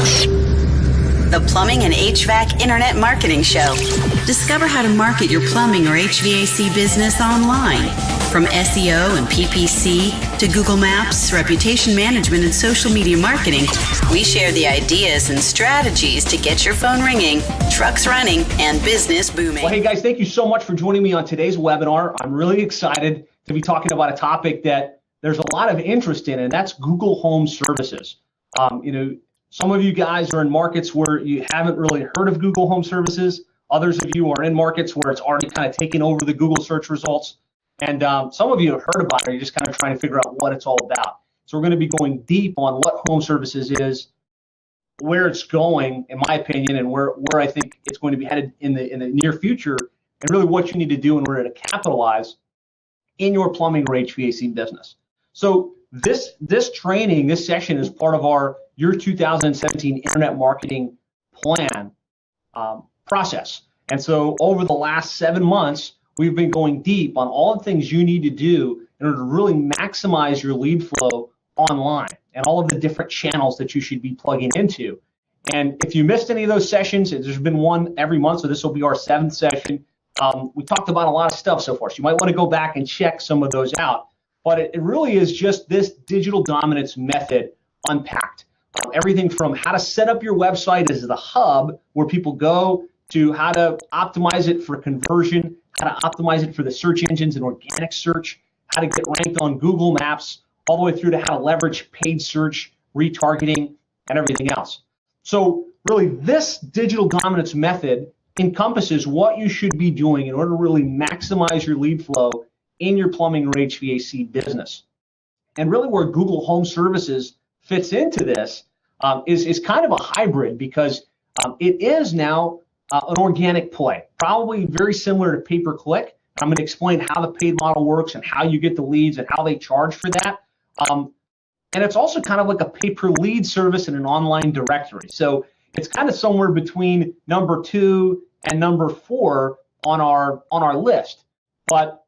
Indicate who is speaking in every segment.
Speaker 1: The Plumbing and HVAC Internet Marketing Show. Discover how to market your plumbing or HVAC business online. From SEO and PPC to Google Maps, reputation management, and social media marketing, we share the ideas and strategies to get your phone ringing, trucks running, and business booming.
Speaker 2: Well, hey guys, thank you so much for joining me on today's webinar. I'm really excited to be talking about a topic that there's a lot of interest in, and that's Google Home Services. Some of you guys are in markets where you haven't really heard of Google Home Services. Others of you are in markets where it's already kind of taken over the Google search results. And some of you have heard about it. You're just kind of trying to figure out what it's all about. So we're going to be going deep on what Home Services is, where it's going, in my opinion, and where I think it's going to be headed in the near future, and really what you need to do in order to capitalize in your plumbing or HVAC business. So this training, this session is part of our Year 2017 Internet Marketing Plan process. And so over the last 7 months, we've been going deep on all the things you need to do in order to really maximize your lead flow online and all of the different channels that you should be plugging into. And if you missed any of those sessions, there's been one every month, so this will be our 7th session. We talked about a lot of stuff so far, so you might want to go back and check some of those out. But it really is just this digital dominance method unpacked. Everything from how to set up your website as the hub where people go, to how to optimize it for conversion, how to optimize it for the search engines and organic search, how to get ranked on Google Maps, all the way through to how to leverage paid search, retargeting, and everything else. So really, this digital dominance method encompasses what you should be doing in order to really maximize your lead flow in your plumbing or HVAC business. And really where Google Home Services fits into this is kind of a hybrid, because it is now an organic play, probably very similar to pay-per-click. I'm going to explain how the paid model works and how you get the leads and how they charge for that. And it's also kind of like a pay-per-lead service in an online directory. So it's kind of somewhere between number 2 and number 4 on our list. But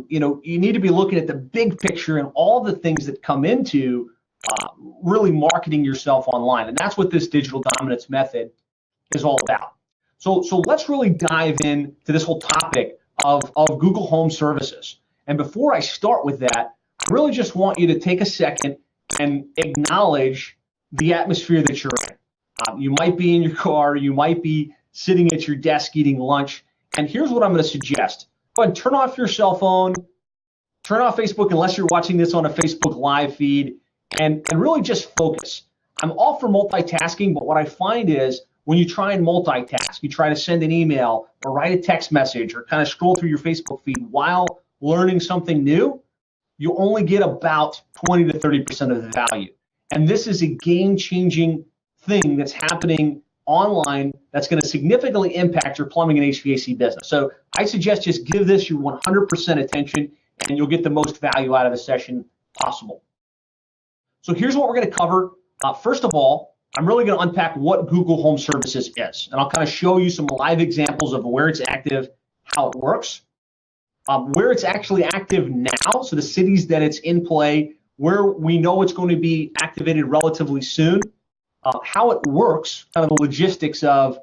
Speaker 2: you need to be looking at the big picture and all the things that come into really marketing yourself online. And that's what this digital dominance method is all about. So let's really dive in to this whole topic of Google Home Services. And before I start with that, I really just want you to take a second and acknowledge the atmosphere that you're in. You might be in your car, you might be sitting at your desk eating lunch, and here's what I'm going to suggest. Go ahead and turn off your cell phone, turn off Facebook unless you're watching this on a Facebook live feed, and really just focus. I'm all for multitasking, but what I find is when you try and multitask, you try to send an email or write a text message or kind of scroll through your Facebook feed while learning something new, you only get about 20 to 30% of the value. And this is a game-changing thing that's happening online that's going to significantly impact your plumbing and HVAC business. So I suggest just give this your 100% attention, and you'll get the most value out of the session possible. So here's what we're going to cover. First of all, I'm really going to unpack what Google Home Services is, and I'll kind of show you some live examples of where it's active, how it works, where it's actually active now, so the cities that it's in play, where we know it's going to be activated relatively soon, how it works, kind of the logistics of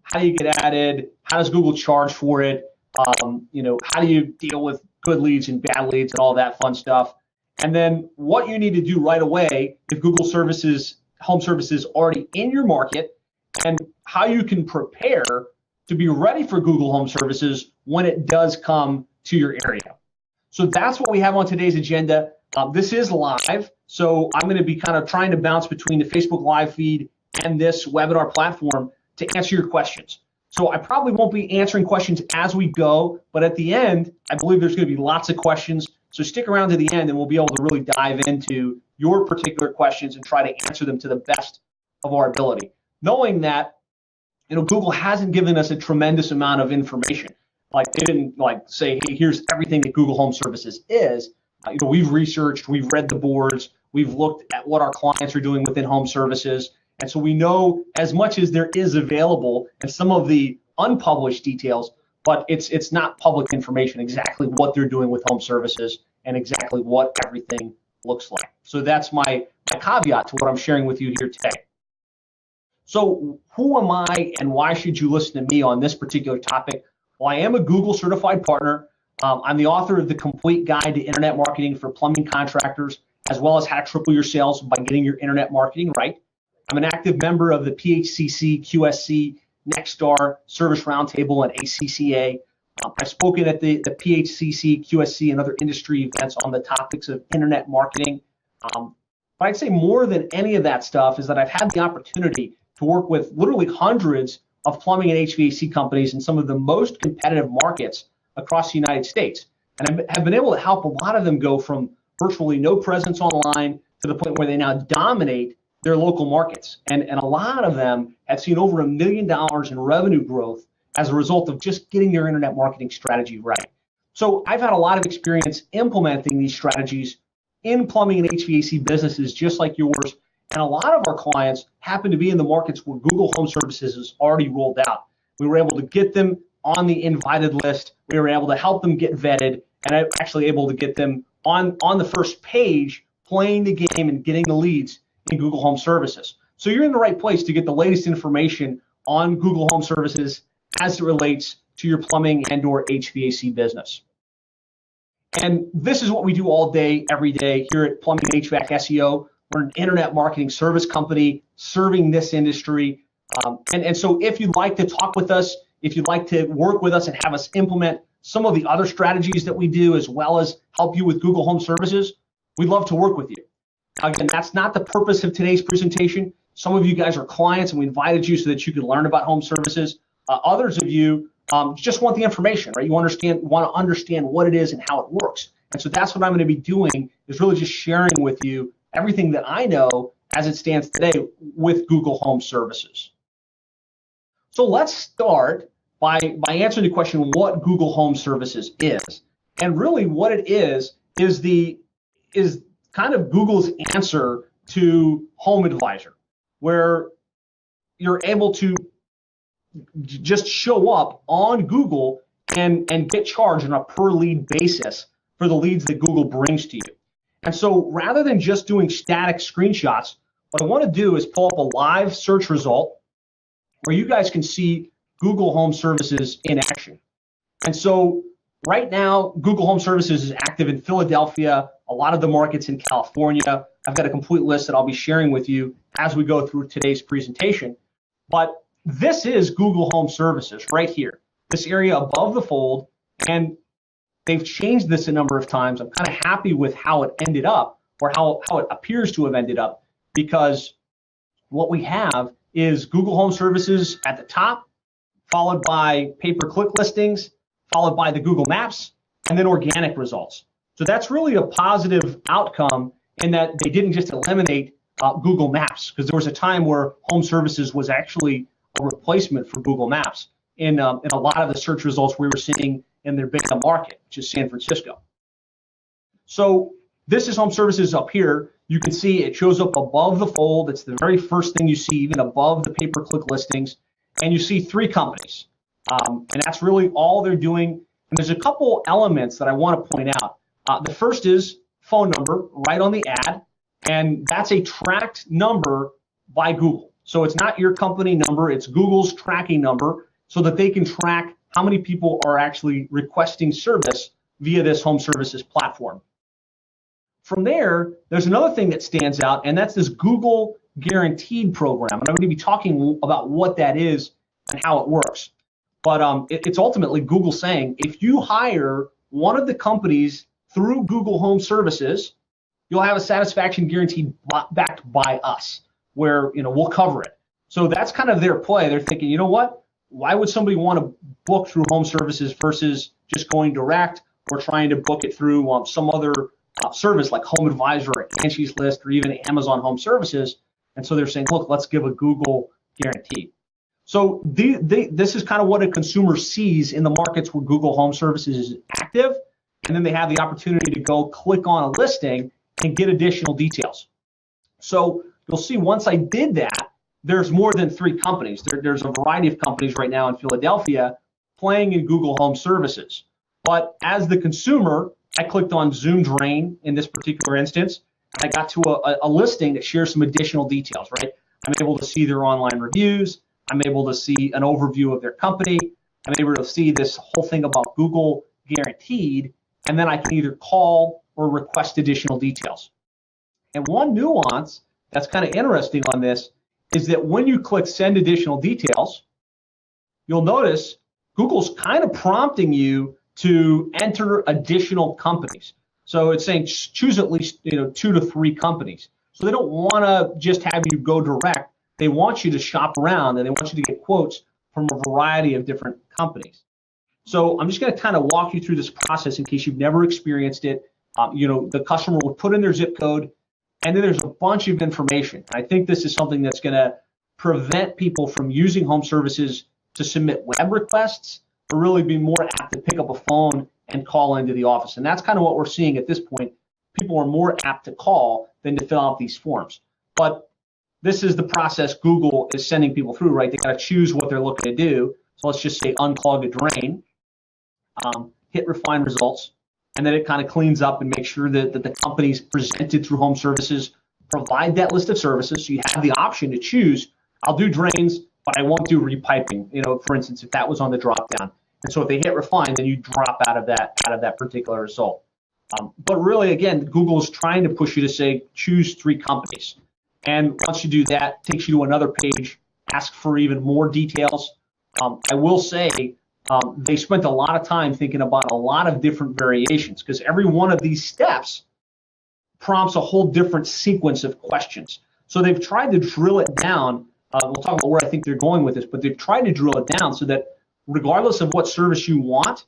Speaker 2: how do you get added, how does Google charge for it, how do you deal with good leads and bad leads and all that fun stuff, and then what you need to do right away if Google Home Services already in your market, and how you can prepare to be ready for Google Home Services when it does come to your area. So that's what we have on today's agenda. This is live, so I'm going to be kind of trying to bounce between the Facebook live feed and this webinar platform to answer your questions. So I probably won't be answering questions as we go, but at the end, I believe there's going to be lots of questions. So stick around to the end, and we'll be able to really dive into your particular questions and try to answer them to the best of our ability. Knowing that, Google hasn't given us a tremendous amount of information. Like they didn't say, hey, here's everything that Google Home Services is. We've researched, we've read the boards, we've looked at what our clients are doing within home services, and so we know as much as there is available and some of the unpublished details, but it's not public information exactly what they're doing with home services and exactly what everything looks like. So that's my caveat to what I'm sharing with you here today. So who am I and why should you listen to me on this particular topic? Well, I am a Google certified partner. I'm the author of the Complete Guide to Internet Marketing for Plumbing Contractors, as well as How to Triple Your Sales by Getting Your Internet Marketing Right. I'm an active member of the PHCC, QSC, Nexstar, Service Roundtable, and ACCA. I've spoken at the PHCC, QSC, and other industry events on the topics of internet marketing. But I'd say more than any of that stuff is that I've had the opportunity to work with literally hundreds of plumbing and HVAC companies in some of the most competitive markets across the United States. And I have been able to help a lot of them go from virtually no presence online to the point where they now dominate their local markets. And a lot of them have seen over $1 million in revenue growth as a result of just getting their internet marketing strategy right. So I've had a lot of experience implementing these strategies in plumbing and HVAC businesses just like yours. And a lot of our clients happen to be in the markets where Google Home Services is already rolled out. We were able to get them on the invited list. We were able to help them get vetted, and I'm actually able to get them on the first page, playing the game and getting the leads in Google Home Services. So you're in the right place to get the latest information on Google Home Services as it relates to your plumbing and/or HVAC business. And this is what we do all day, every day here at Plumbing HVAC SEO. We're an internet marketing service company serving this industry. And so if you'd like to talk with us, if you'd like to work with us and have us implement some of the other strategies that we do, as well as help you with Google Home Services, we'd love to work with you. Again, that's not the purpose of today's presentation. Some of you guys are clients, and we invited you so that you could learn about home services. Others of you just want the information, right? You want to understand what it is and how it works. And so that's what I'm going to be doing, is really just sharing with you everything that I know as it stands today with Google Home Services. So let's start by answering the question what Google Home Services is. And really what it is kind of Google's answer to Home Advisor, where you're able to just show up on Google and get charged on a per lead basis for the leads that Google brings to you. And so rather than just doing static screenshots, what I want to do is pull up a live search result where you guys can see Google Home Services in action. And so right now, Google Home Services is active in Philadelphia, a lot of the markets in California. I've got a complete list that I'll be sharing with you as we go through today's presentation. But this is Google Home Services right here, this area above the fold, and they've changed this a number of times. I'm kind of happy with how it ended up, or how it appears to have ended up, because what we have is Google Home Services at the top, followed by pay-per-click listings, followed by the Google Maps, and then organic results. So that's really a positive outcome in that they didn't just eliminate Google Maps, because there was a time where Home Services was actually a replacement for Google Maps in a lot of the search results we were seeing in their beta market, which is San Francisco. So this is Home Services up here. You can see it shows up above the fold. It's the very first thing you see, even above the pay-per-click listings. And you see 3 companies. And that's really all they're doing. And there's a couple elements that I want to point out. The first is phone number right on the ad. And that's a tracked number by Google. So it's not your company number, it's Google's tracking number, so that they can track how many people are actually requesting service via this home services platform. From there, there's another thing that stands out, and that's this Google Guaranteed program. And I'm going to be talking about what that is and how it works. But it's ultimately Google saying, if you hire one of the companies through Google Home Services, you'll have a satisfaction guarantee backed by us, where we'll cover it. So that's kind of their play. They're thinking, you know what? Why would somebody want to book through Home Services versus just going direct or trying to book it through some other service like Home Advisor or Angie's List or even Amazon Home Services? And so they're saying, look, let's give a Google guarantee. So this is kind of what a consumer sees in the markets where Google Home Services is active, and then they have the opportunity to go click on a listing and get additional details. So you'll see once I did that, there's more than 3 companies. There's a variety of companies right now in Philadelphia playing in Google Home Services. But as the consumer, I clicked on Zoom Drain in this particular instance, and I got to a listing that shares some additional details, right? I'm able to see their online reviews. I'm able to see an overview of their company. I'm able to see this whole thing about Google Guaranteed, and then I can either call or request additional details. And one nuance that's kind of interesting on this is that when you click Send Additional Details, you'll notice Google's kind of prompting you to enter additional companies. So it's saying choose at least 2 to 3 companies. So they don't want to just have you go direct. They want you to shop around, and they want you to get quotes from a variety of different companies. So I'm just going to kind of walk you through this process in case you've never experienced it. The customer will put in their zip code, and then there's a bunch of information. I think this is something that's going to prevent people from using home services to submit web requests, or really be more apt to pick up a phone and call into the office. And that's kind of what we're seeing at this point. People are more apt to call than to fill out these forms. But this is the process Google is sending people through, right? They got to choose what they're looking to do. So let's just say unclog a drain, hit refine results, and then it kind of cleans up and makes sure that the companies presented through home services provide that list of services. So you have the option to choose, I'll do drains, but I won't do repiping, for instance, if that was on the drop down. And so if they hit refine, then you drop out of that particular result. But really, again, Google is trying to push you to say, choose 3 companies. And once you do that, it takes you to another page, ask for even more details. I will say they spent a lot of time thinking about a lot of different variations, because every one of these steps prompts a whole different sequence of questions. So they've tried to drill it down. We'll talk about where I think they're going with this, but they've tried to drill it down so that regardless of what service you want,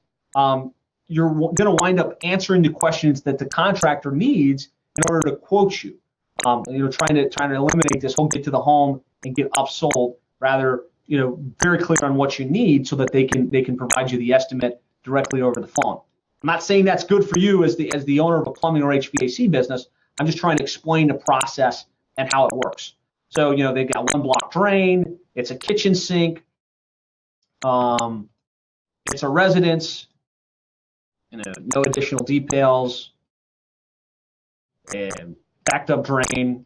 Speaker 2: you're going to wind up answering the questions that the contractor needs in order to quote you. Trying to eliminate this whole get to the home and get upsold, rather, very clear on what you need so that they can provide you the estimate directly over the phone. I'm not saying that's good for you as the owner of a plumbing or HVAC business. I'm just trying to explain the process and how it works. So, they've got 1 block drain, it's a kitchen sink, it's a residence, no additional details, and backed up drain.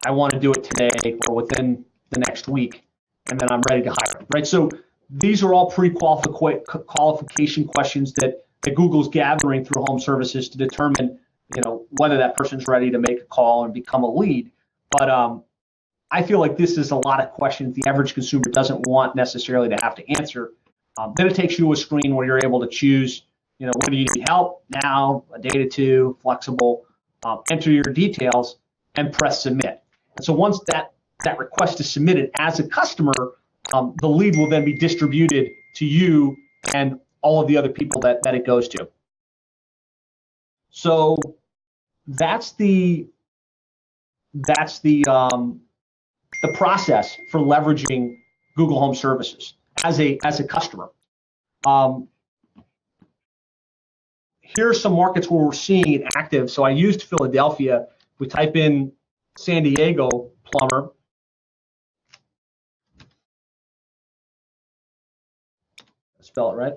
Speaker 2: I want to do it today or within the next week, and then I'm ready to hire, right? So these are all pre-qualification questions that Google's gathering through home services to determine, whether that person's ready to make a call and become a lead. But I feel like this is a lot of questions the average consumer doesn't want necessarily to have to answer. Then it takes you to a screen where you're able to choose, whether you need help now, a day to 2, flexible, enter your details, and press submit. And so once that request is submitted as a customer, the lead will then be distributed to you and all of the other people that it goes to. So that's the process for leveraging Google Home Services as a customer. Here are some markets where we're seeing it active. So I used Philadelphia. We type in San Diego plumber. Spell it right.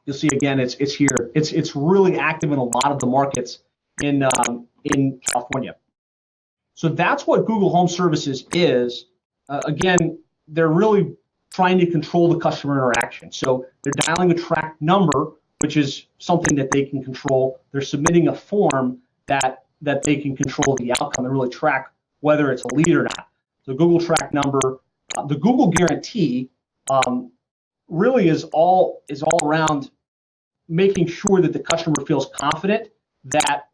Speaker 2: You'll see again, it's here. It's really active in a lot of the markets in California. So that's what Google Home Services is. Again, they're really trying to control the customer interaction. So they're dialing a track number, which is something that they can control. They're submitting a form that they can control the outcome and really track whether it's a lead or not. So Google track number, the Google guarantee really is all around making sure that the customer feels confident that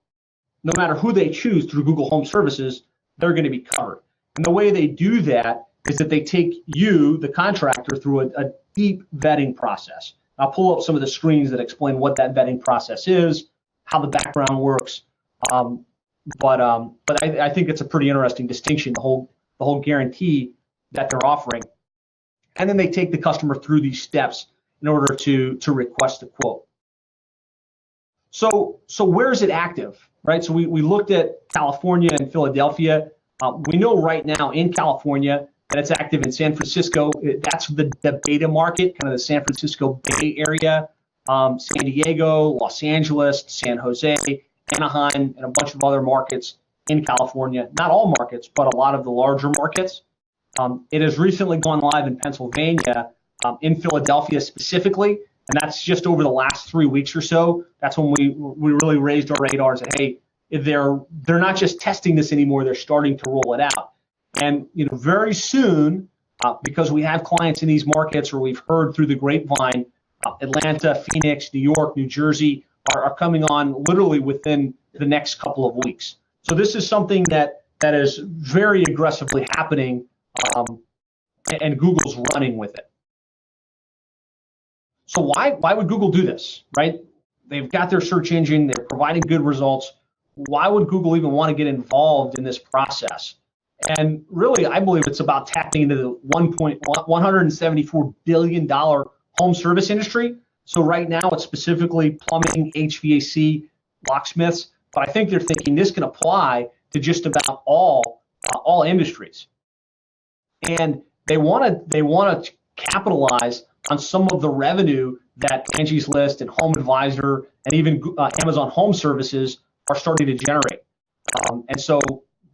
Speaker 2: no matter who they choose through Google Home Services, they're going to be covered. And the way they do that is that they take you, the contractor, through a deep vetting process. I'll pull up some of the screens that explain what that vetting process is, how the background works. But I think it's a pretty interesting distinction, the whole guarantee that they're offering. And then they take the customer through these steps in order to request a quote. So where is it active, right? So we looked at California and Philadelphia. We know right now in California that it's active in San Francisco. That's the beta market, kind of the San Francisco Bay Area, San Diego, Los Angeles, San Jose, Anaheim, and a bunch of other markets in California, not all markets, but a lot of the larger markets. It has recently gone live in Pennsylvania, in Philadelphia specifically, and that's just over the last 3 weeks or so. That's when we really raised our radar and said, hey, they're not just testing this anymore, they're starting to roll it out. And very soon, because we have clients in these markets, or we've heard through the grapevine, Atlanta, Phoenix, New York, New Jersey are coming on literally within the next couple of weeks. So this is something that is very aggressively happening, and Google's running with it. So why would Google do this, right? They've got their search engine, they're providing good results. Why would Google even want to get involved in this process? And really, I believe it's about tapping into the $174 billion home service industry. So right now, it's specifically plumbing, HVAC, locksmiths. But I think they're thinking this can apply to just about all industries. And they want to capitalize on some of the revenue that Angie's List and Home Advisor and even Amazon Home Services are starting to generate. And so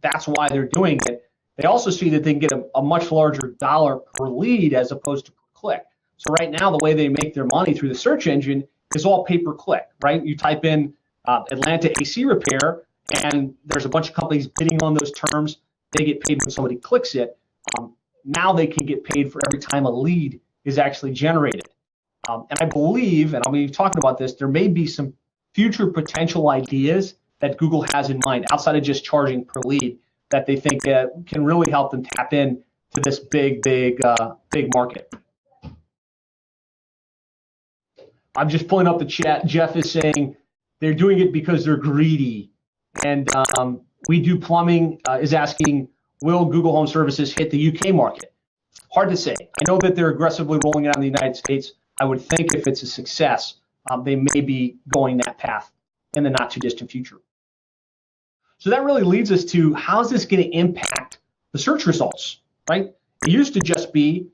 Speaker 2: that's why they're doing it. They also see that they can get a much larger dollar per lead as opposed to per click. So right now, the way they make their money through the search engine is all pay-per-click, right? You type in Atlanta AC repair, and there's a bunch of companies bidding on those terms. They get paid when somebody clicks it. Now they can get paid for every time a lead is actually generated. And I believe, and I'll be talking about this, there may be some future potential ideas that Google has in mind outside of just charging per lead that they think can really help them tap in to this big market. I'm just pulling up the chat. Jeff is saying they're doing it because they're greedy. And We Do Plumbing is asking, will Google Home Services hit the UK market? Hard to say. I know that they're aggressively rolling it out in the United States. I would think if it's a success, they may be going that path in the not too distant future. So that really leads us to, how is this going to impact the search results, right? It used to just be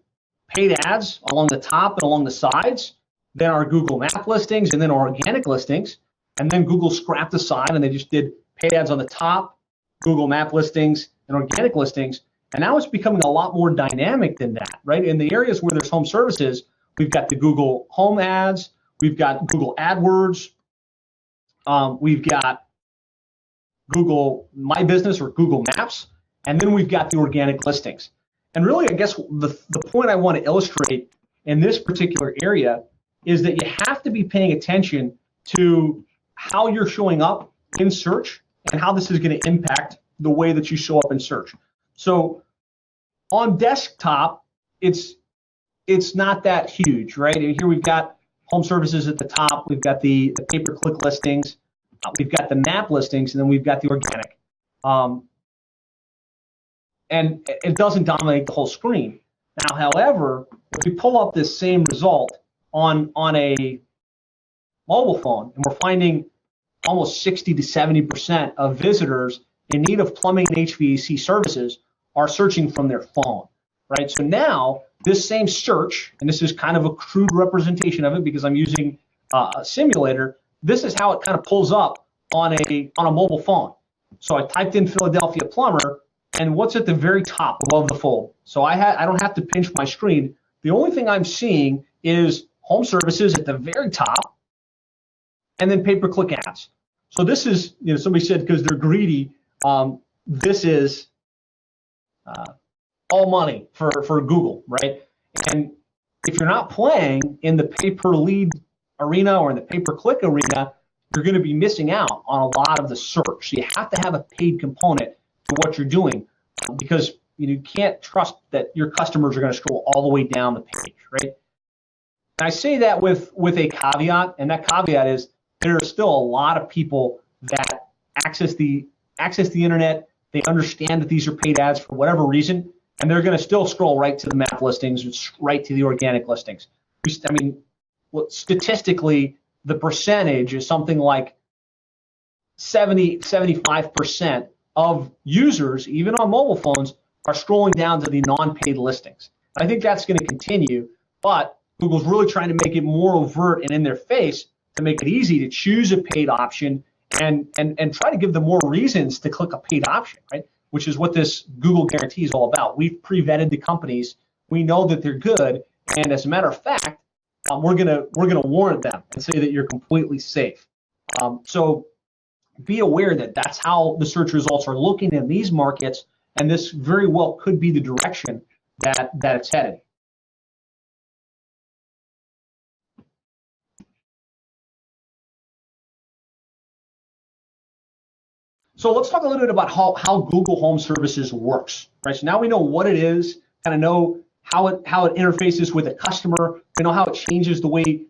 Speaker 2: paid ads along the top and along the sides, then our Google map listings, and then our organic listings. And then Google scrapped the side and they just did paid ads on the top, Google map listings, and organic listings. And now it's becoming a lot more dynamic than that, right? In the areas where there's home services, we've got the Google Home ads, we've got Google AdWords, we've got Google My Business or Google Maps, and then we've got the organic listings. And really, I guess the point I want to illustrate in this particular area is that you have to be paying attention to how you're showing up in search and how this is going to impact the way that you show up in search. So on desktop, it's not that huge, right? Here we've got home services at the top, we've got the pay-per-click listings, we've got the map listings, and then we've got the organic. And it doesn't dominate the whole screen. Now, however, if we pull up this same result on a mobile phone, and we're finding almost 60 to 70% of visitors in need of plumbing and HVAC services are searching from their phone, right? So now this same search, and this is kind of a crude representation of it because I'm using a simulator, this is how it kind of pulls up on a mobile phone. So I typed in Philadelphia plumber, and what's at the very top above the fold? So I don't have to pinch my screen. The only thing I'm seeing is home services at the very top, and then pay-per-click ads. So this is, somebody said because they're greedy, this is all money for Google, right? And if you're not playing in the pay-per-lead arena or in the pay-per-click arena, you're going to be missing out on a lot of the search. So you have to have a paid component to what you're doing because you can't trust that your customers are going to scroll all the way down the page, right? And I say that with a caveat, and that caveat is there are still a lot of people that access the internet. They understand that these are paid ads for whatever reason, and they're going to still scroll right to the map listings, right to the organic listings. I mean, statistically, the percentage is something like 75% of users, even on mobile phones, are scrolling down to the non-paid listings. I think that's going to continue, but Google's really trying to make it more overt and in their face to make it easy to choose a paid option and try to give them more reasons to click a paid option, right? Which is what this Google guarantee is all about. We've pre-vetted the companies. We know that they're good, and as a matter of fact, we're gonna warrant them and say that you're completely safe. So be aware that that's how the search results are looking in these markets, and this very well could be the direction that it's headed. So let's talk a little bit about how Google Home Services works, right? So now we know what it is, kind of know how it interfaces with a customer, we know how it changes the way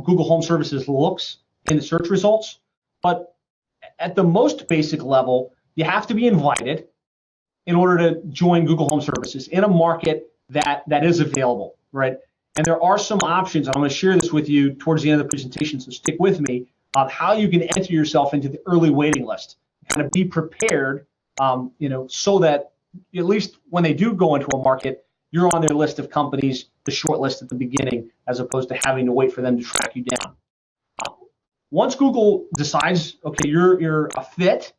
Speaker 2: Google Home Services looks in the search results. But at the most basic level, you have to be invited in order to join Google Home Services in a market that is available, right? And there are some options, and I'm going to share this with you towards the end of the presentation, so stick with me, on how you can enter yourself into the early waiting list. Kind of be prepared, so that at least when they do go into a market, you're on their list of companies, the short list at the beginning, as opposed to having to wait for them to track you down. Once Google decides, okay, you're a fit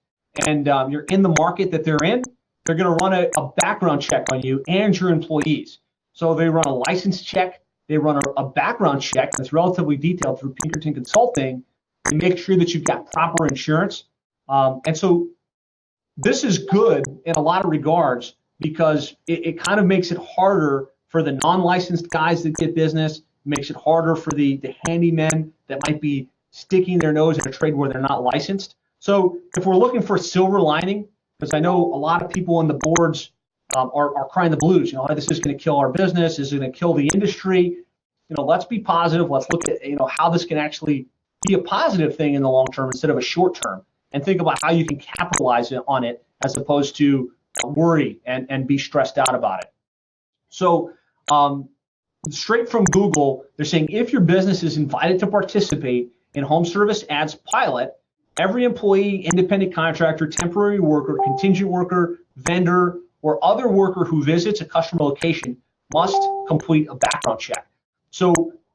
Speaker 2: and you're in the market that they're in, they're going to run a background check on you and your employees. So they run a license check, they run a background check that's relatively detailed through Pinkerton Consulting. They make sure that you've got proper insurance. And so this is good in a lot of regards because it kind of makes it harder for the non-licensed guys that get business, makes it harder for the handymen that might be sticking their nose in a trade where they're not licensed. So if we're looking for a silver lining, because I know a lot of people on the boards are crying the blues, this is going to kill our business, this is going to kill the industry. Let's be positive. Let's look at how this can actually be a positive thing in the long term instead of a short term, and think about how you can capitalize on it as opposed to worry and be stressed out about it. So straight from Google, they're saying if your business is invited to participate in Home Service Ads Pilot, every employee, independent contractor, temporary worker, contingent worker, vendor, or other worker who visits a customer location must complete a background check. So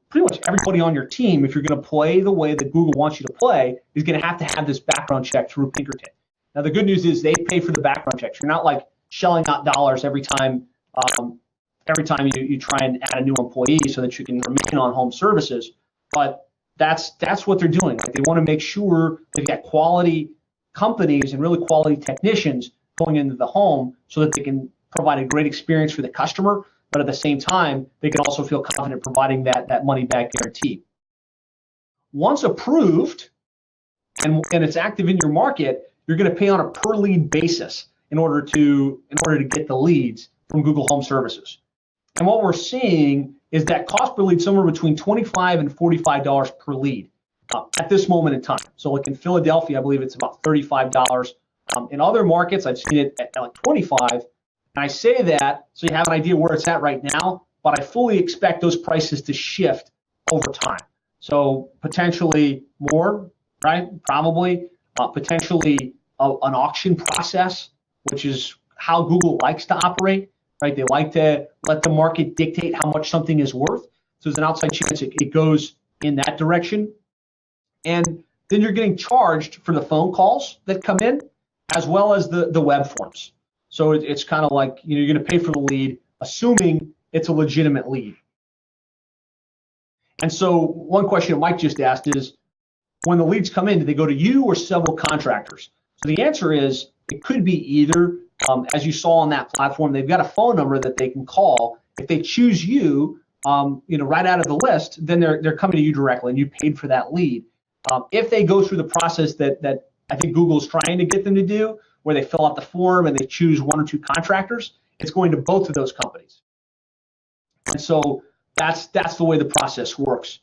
Speaker 2: pretty much everybody on your team, if you're going to play the way that Google wants you to play, is going to have this background check through Pinkerton. Now, the good news is they pay for the background checks. You're not like shelling out dollars every time you try and add a new employee so that you can remain on Home Services. But that's what they're doing. Like, they want to make sure they've got quality companies and really quality technicians going into the home so that they can provide a great experience for the customer, but at the same time, they can also feel confident providing that money-back guarantee. Once approved and it's active in your market, you're going to pay on a per lead basis in order to get the leads from Google Home Services. And what we're seeing is that cost per lead somewhere between $25 and $45 per lead at this moment in time. So like in Philadelphia, I believe it's about $35. In other markets, I've seen it at like $25. And I say that so you have an idea where it's at right now, but I fully expect those prices to shift over time. So potentially more, right? Probably. Potentially an auction process, which is how Google likes to operate, right? They like to let the market dictate how much something is worth. So there's an outside chance it goes in that direction. And then you're getting charged for the phone calls that come in, as well as the web forms. So it's kind of like, you're going to pay for the lead, assuming it's a legitimate lead. And so one question Mike just asked is, when the leads come in, do they go to you or several contractors? So the answer is, it could be either. As you saw on that platform, they've got a phone number that they can call. If they choose you, right out of the list, then they're coming to you directly, and you paid for that lead. If they go through the process that I think Google's trying to get them to do, where they fill out the form and they choose one or two contractors, it's going to both of those companies. And so that's the way the process works.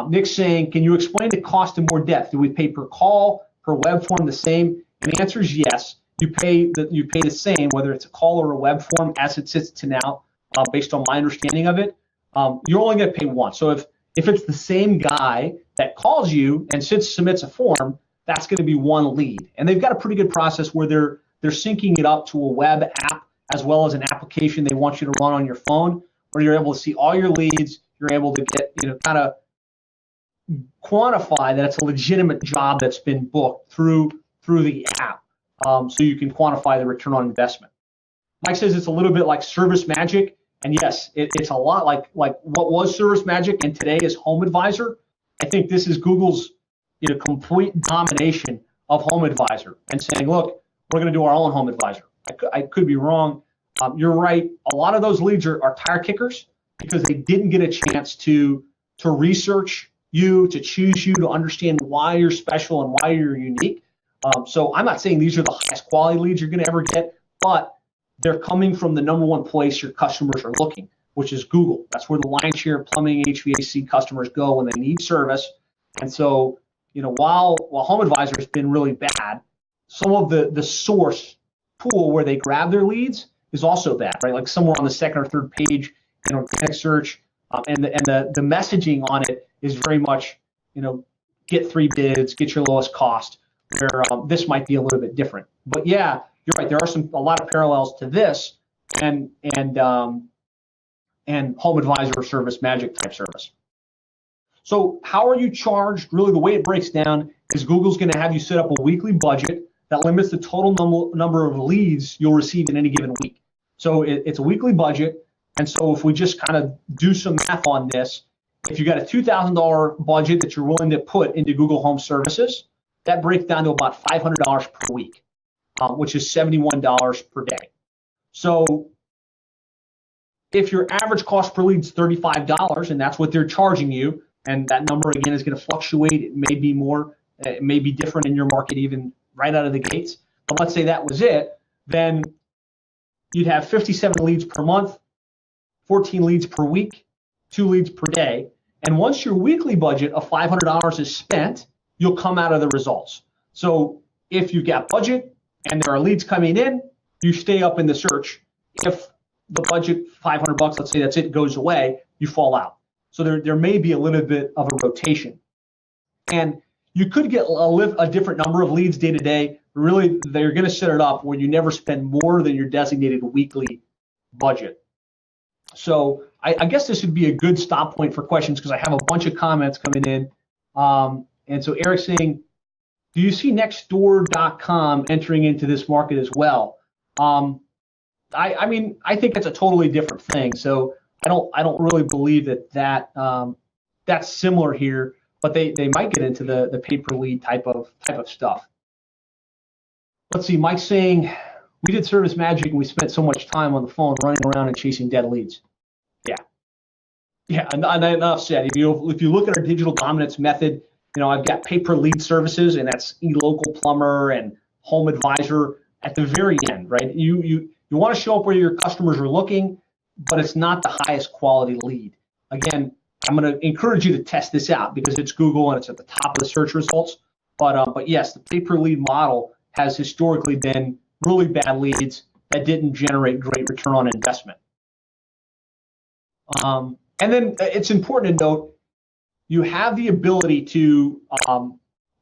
Speaker 2: Nick's saying, can you explain the cost in more depth? Do we pay per call, per web form, the same? And the answer is yes. You pay the same, whether it's a call or a web form, as it sits to now, based on my understanding of it. You're only going to pay once. So if it's the same guy that calls you and submits a form, that's going to be one lead. And they've got a pretty good process where they're syncing it up to a web app as well as an application they want you to run on your phone, where you're able to see all your leads. You're able to get kind of quantify that it's a legitimate job that's been booked through the app, so you can quantify the return on investment. Mike says it's a little bit like Service Magic, and yes, it's a lot like what was Service Magic and today is Home Advisor. I think this is Google's complete domination of Home Advisor and saying, look, we're going to do our own Home Advisor. I could be wrong. You're right. A lot of those leads are tire kickers because they didn't get a chance to research you, to choose you, to understand why you're special and why you're unique. So I'm not saying these are the highest quality leads you're going to ever get, but they're coming from the number one place your customers are looking, which is Google. That's where the lion's share of plumbing HVAC customers go when they need service. And so, while Home Advisor has been really bad, some of the source pool where they grab their leads is also bad, right? Like somewhere on the second or third page in organic search, and the messaging on it is very much, get 3 bids, get your lowest cost, where this might be a little bit different. But yeah, you're right. There are a lot of parallels to this and Home Advisor or Service Magic type service. So how are you charged? Really, the way it breaks down is Google's going to have you set up a weekly budget that limits the total number of leads you'll receive in any given week. So it's a weekly budget. And so if we just kind of do some math on this, if you got a $2,000 budget that you're willing to put into Google Home Services, that breaks down to about $500 per week, which is $71 per day. So if your average cost per lead is $35 and that's what they're charging you, and that number again is going to fluctuate, it may be more, it may be different in your market even right out of the gates, but let's say that was it, then you'd have 57 leads per month, 14 leads per week, 2 leads per day. And once your weekly budget of $500 is spent, you'll come out of the results. So if you've got budget and there are leads coming in, you stay up in the search. If the budget, $500, let's say that's it, goes away, you fall out. So there may be a little bit of a rotation. And you could get a different number of leads day to day. Really, they're going to set it up where you never spend more than your designated weekly budget. So I guess this would be a good stop point for questions because I have a bunch of comments coming in. And so Eric's saying, do you see Nextdoor.com entering into this market as well? I mean, I think it's a totally different thing. So I don't really believe that's similar here, but they might get into the pay-per lead type of stuff. Let's see, Mike's saying, we did Service Magic and we spent so much time on the phone running around and chasing dead leads. Yeah, and enough said. If you look at our digital dominance method, I've got pay-per-lead services, and that's eLocal Plumber and Home Advisor at the very end, right? You want to show up where your customers are looking, but it's not the highest quality lead. Again, I'm going to encourage you to test this out because it's Google and it's at the top of the search results. But yes, the pay-per-lead model has historically been really bad leads that didn't generate great return on investment. And then it's important to note you have the ability to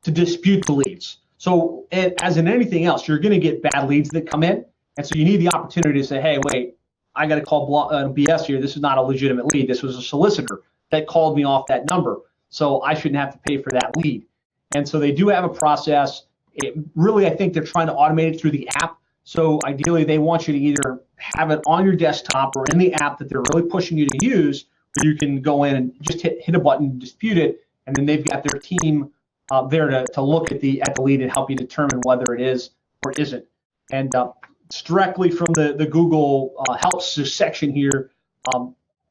Speaker 2: dispute the leads. So as in anything else, you're going to get bad leads that come in, and so you need the opportunity to say, hey, wait, I got to call BS here. This is not a legitimate lead. This was a solicitor that called me off that number, so I shouldn't have to pay for that lead. And so they do have a process. I think they're trying to automate it through the app. So ideally, they want you to either have it on your desktop or in the app that they're really pushing you to use, where you can go in and just hit a button, dispute it, and then they've got their team there to look at the lead and help you determine whether it is or isn't. And it's directly from the Google help section here.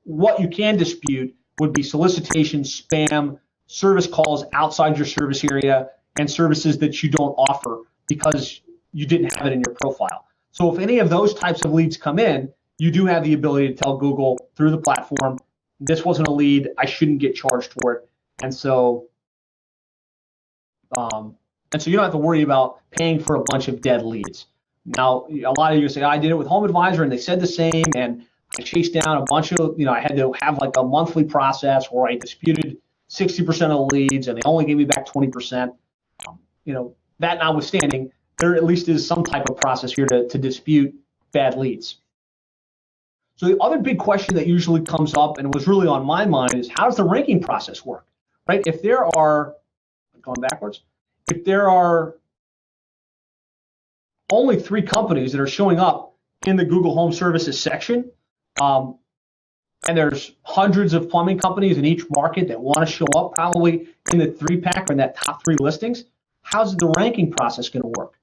Speaker 2: What you can dispute would be solicitation, spam, service calls outside your service area, and services that you don't offer because you didn't have it in your profile. So if any of those types of leads come in, you do have the ability to tell Google through the platform, this wasn't a lead, I shouldn't get charged for it. And so you don't have to worry about paying for a bunch of dead leads. Now, a lot of you say, I did it with Home Advisor and they said the same, and I chased down a bunch of, I had to have like a monthly process where I disputed 60% of the leads and they only gave me back 20%. That notwithstanding, there at least is some type of process here to dispute bad leads. So the other big question that usually comes up and was really on my mind is, how does the ranking process work? right? If there are, going backwards, if there are only 3 companies that are showing up in the Google Home Services section, and there's hundreds of plumbing companies in each market that want to show up probably in the 3-pack or in that top 3 listings, how's the ranking process going to work?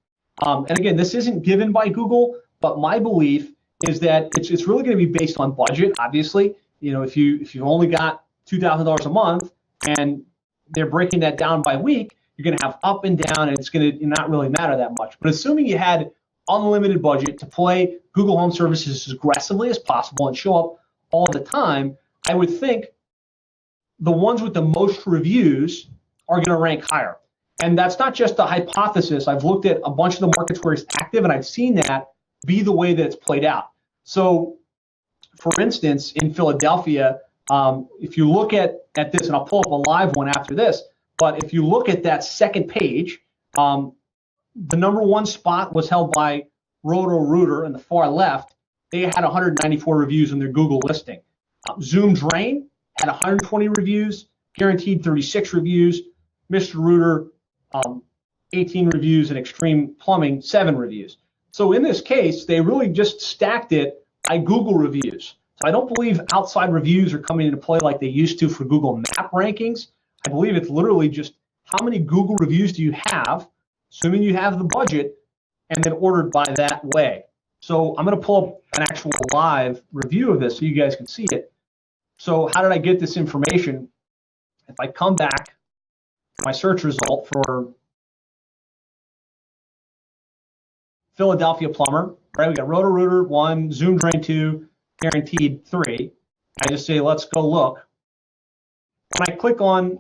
Speaker 2: And again, this isn't given by Google, but my belief is that it's really going to be based on budget. Obviously, you know, if you've only got $2,000 a month and they're breaking that down by week, you're going to have up and down, and it's going to not really matter that much. But assuming you had unlimited budget to play Google Home Services as aggressively as possible and show up all the time, I would think the ones with the most reviews are going to rank higher. And that's not just a hypothesis. I've looked at a bunch of the markets where it's active, and I've seen that be the way that it's played out. So, for instance, in Philadelphia, if you look at this, and I'll pull up a live one after this, but if you look at that second page, the number 1 spot was held by Roto-Rooter in the far left. They had 194 reviews in their Google listing. Zoom Drain had 120 reviews, Guaranteed 36 reviews, Mr. Rooter 18 reviews, and Extreme Plumbing 7 reviews. So in this case, they really just stacked it by Google reviews. So I don't believe outside reviews are coming into play like they used to for Google Map rankings. I believe it's literally just how many Google reviews do you have, assuming you have the budget, and then ordered by that way. So I'm going to pull up an actual live review of this so you guys can see it. So how did I get this information? If I come back to my search result for Philadelphia plumber, right? We got Roto-Rooter 1, Zoom Drain 2, Guaranteed 3. I just say, let's go look. When I click on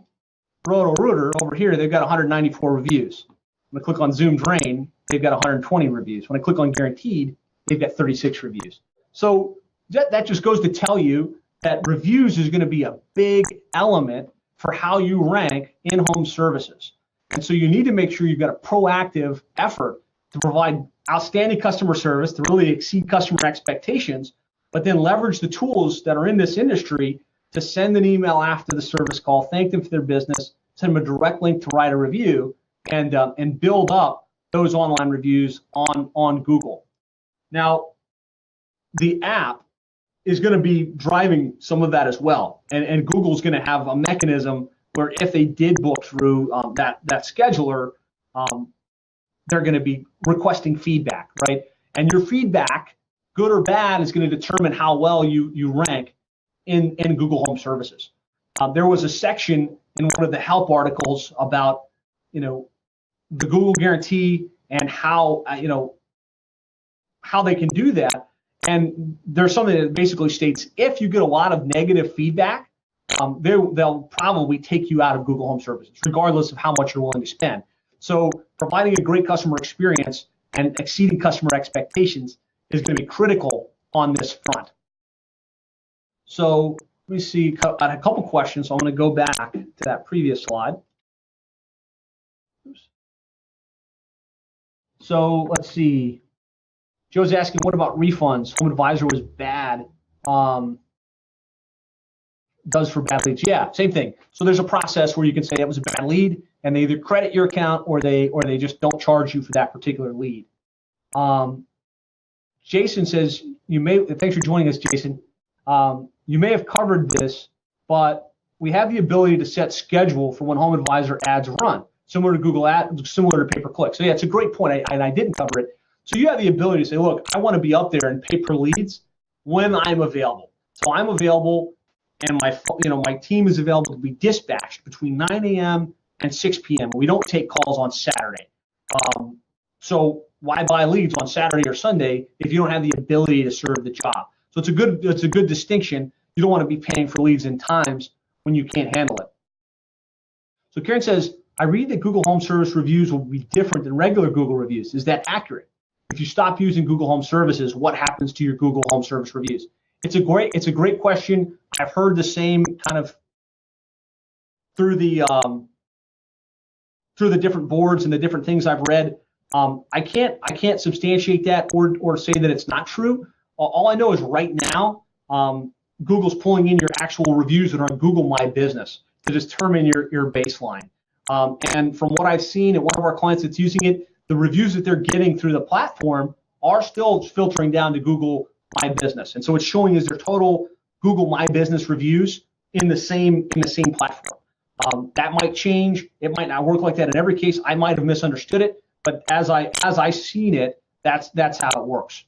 Speaker 2: Roto-Rooter over here, they've got 194 reviews. When I click on Zoom Drain, they've got 120 reviews. When I click on Guaranteed, they've got 36 reviews. So that just goes to tell you that reviews is going to be a big element for how you rank in home services. And so you need to make sure you've got a proactive effort to provide outstanding customer service, to really exceed customer expectations, but then leverage the tools that are in this industry to send an email after the service call, thank them for their business, send them a direct link to write a review, and build up those online reviews on Google. Now, the app is going to be driving some of that as well, and Google's going to have a mechanism where if they did book through that scheduler, they're going to be requesting feedback, right? And your feedback, good or bad, is going to determine how well you rank in Google Home Services. There was a section in one of the help articles about, you know, the Google guarantee and how they can do that. And there's something that basically states if you get a lot of negative feedback, they'll probably take you out of Google Home Services, regardless of how much you're willing to spend. So providing a great customer experience and exceeding customer expectations is going to be critical on this front. So let me see, I had a couple questions, so I'm going to go back to that previous slide. Oops. So let's see. Joe's asking, what about refunds? Home Advisor was bad. Does for bad leads. Yeah, same thing. So there's a process where you can say that was a bad lead, and they either credit your account or they just don't charge you for that particular lead. Jason says, thanks for joining us, Jason. You may have covered this, but we have the ability to set schedule for when Home Advisor ads run, similar to Google Ads, similar to pay-per-click. So yeah, it's a great point, and I didn't cover it. So you have the ability to say, look, I want to be up there and pay per leads when I'm available. So I'm available, and my team is available to be dispatched between 9 a.m. and 6 p.m. We don't take calls on Saturday. So why buy leads on Saturday or Sunday if you don't have the ability to serve the job? So it's a good distinction. You don't want to be paying for leads in times when you can't handle it. So Karen says, I read that Google Home Service reviews will be different than regular Google reviews. Is that accurate? If you stop using Google Home Services, what happens to your Google Home Service reviews? It's a great question. I've heard the same kind of through the different boards and the different things I've read. I can't substantiate that or say that it's not true. All I know is right now, Google's pulling in your actual reviews that are on Google My Business. to determine your baseline. And from what I've seen at one of our clients that's using it, the reviews that they're getting through the platform are still filtering down to Google My Business. And so it's showing as their total Google My Business reviews in the same platform. That might change. It might not work like that in every case. I might have misunderstood it, but as I seen it, that's how it works.